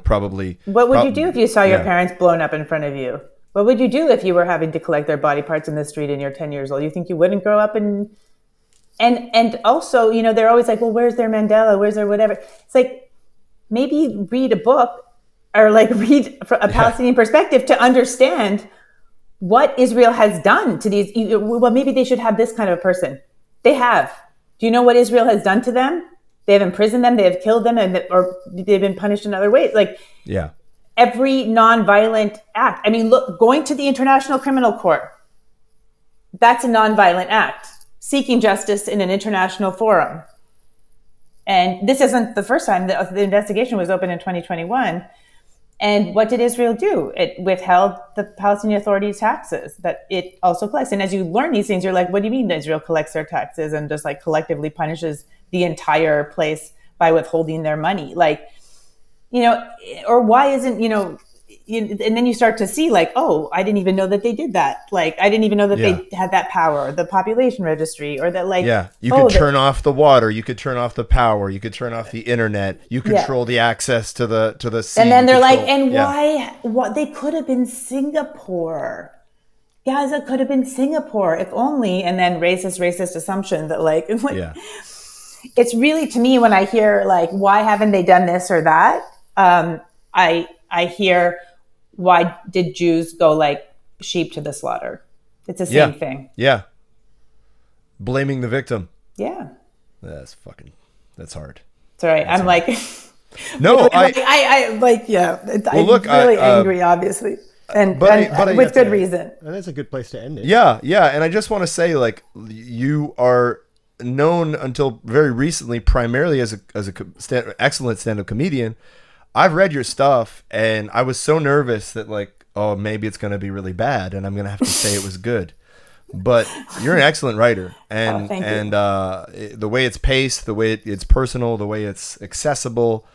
probably. What would you do if you saw your parents blown up in front of you? What would you do if you were having to collect their body parts in the street and you're 10 years old? You think you wouldn't grow up and also, they're always like, well, where's their Mandela? Where's their whatever? It's like, maybe read a book or like read from a Palestinian perspective to understand what Israel has done to these. Well, maybe they should have this kind of a person. They have. Do you know what Israel has done to them? They have imprisoned them. They have killed them, or they've been punished in other ways. Like, every nonviolent act. I mean, look, going to the International Criminal Court, that's a nonviolent act. Seeking justice in an international forum. And this isn't the first time. The investigation was opened in 2021. And what did Israel do? It withheld the Palestinian Authority's taxes that it also collects. And as you learn these things, you're like, what do you mean Israel collects their taxes and just like collectively punishes the entire place by withholding their money? Like, or why isn't, and then you start to see like, oh, I didn't even know that they did that. Like, I didn't even know that they had that power, the population registry, or that like, you could turn off the water, you could turn off the power, you could turn off the internet, you control the access to the sea. And then they're like, and why they could have been Singapore. Gaza could have been Singapore if only, and then racist assumption that like it's really, to me, when I hear like, why haven't they done this or that? I hear, why did Jews go like sheep to the slaughter? It's the same thing. Yeah. Blaming the victim. Yeah. That's hard. It's all right. That's I'm hard. like, no, I like, yeah. Well, look, I'm really angry, obviously. And with good reason. And that's a good place to end it. Yeah. And I just want to say, like, you are known until very recently primarily as a excellent stand-up comedian. I've read your stuff, and I was so nervous that like, oh, maybe it's going to be really bad, and I'm going to have to say it was good. But you're an excellent writer, and the way it's paced, the way it's personal, the way it's accessible,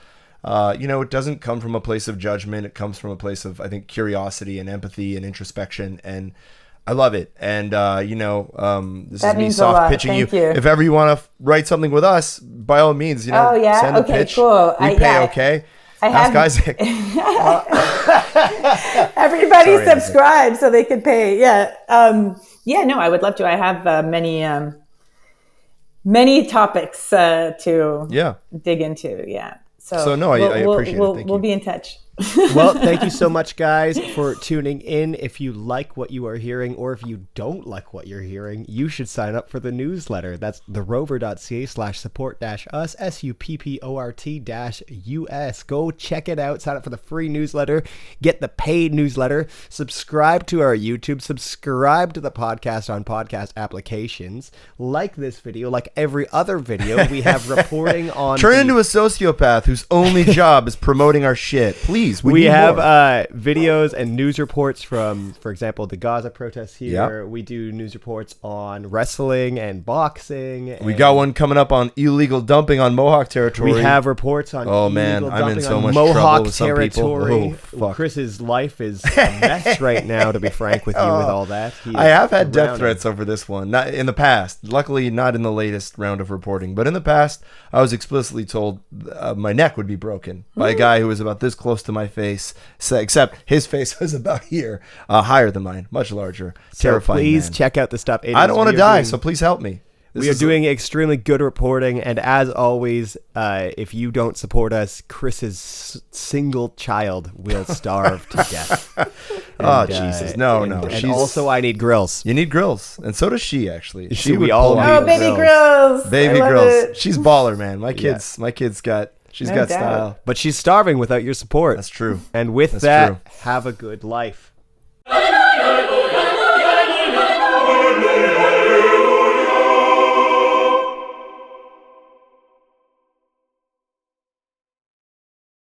it doesn't come from a place of judgment. It comes from a place of, I think, curiosity and empathy and introspection, and I love it. And this is me soft pitching you. If ever you want to write something with us, by all means, send a pitch. Cool. We pay okay. Ask Isaac. Everybody subscribe so they can pay. Yeah. No, I would love to. I have many topics to dig into. Yeah. So no, I appreciate it. Thank you. We'll be in touch. Well, thank you so much, guys, for tuning in. If you like what you are hearing, or if you don't like what you're hearing, you should sign up for the newsletter. That's therover.ca/support-us, SUPPORT-US. Go check it out. Sign up for the free newsletter. Get the paid newsletter. Subscribe to our YouTube. Subscribe to the podcast on podcast applications. Like this video, like every other video. We have reporting on... Turn into a sociopath whose only job is promoting our shit. Please. We have videos and news reports from, for example, the Gaza protests here. Yep. We do news reports on wrestling and boxing. We got one coming up on illegal dumping on Mohawk territory. We have reports on illegal dumping on Mohawk territory. Oh, Chris's life is a mess right now, to be frank with you, with all that. I have had death threats over this one. Not in the past. Luckily, not in the latest round of reporting. But in the past, I was explicitly told my neck would be broken by a guy who was about this close to my face, except his face was about here, higher than mine, much larger, terrifying. Please man. check out the stuff. I don't want to die, so please help me. We are doing extremely good reporting, and as always, if you don't support us, Chris's single child will starve to death. Oh, Jesus. No. And also, I need grills. You need grills. And so does she, actually. She we would all pull need out- Oh, baby grills. Baby I love grills. it. She's baller, man. My kid's got No got doubt. style. But she's starving without your support. That's true. And with That's that, true. have a good life.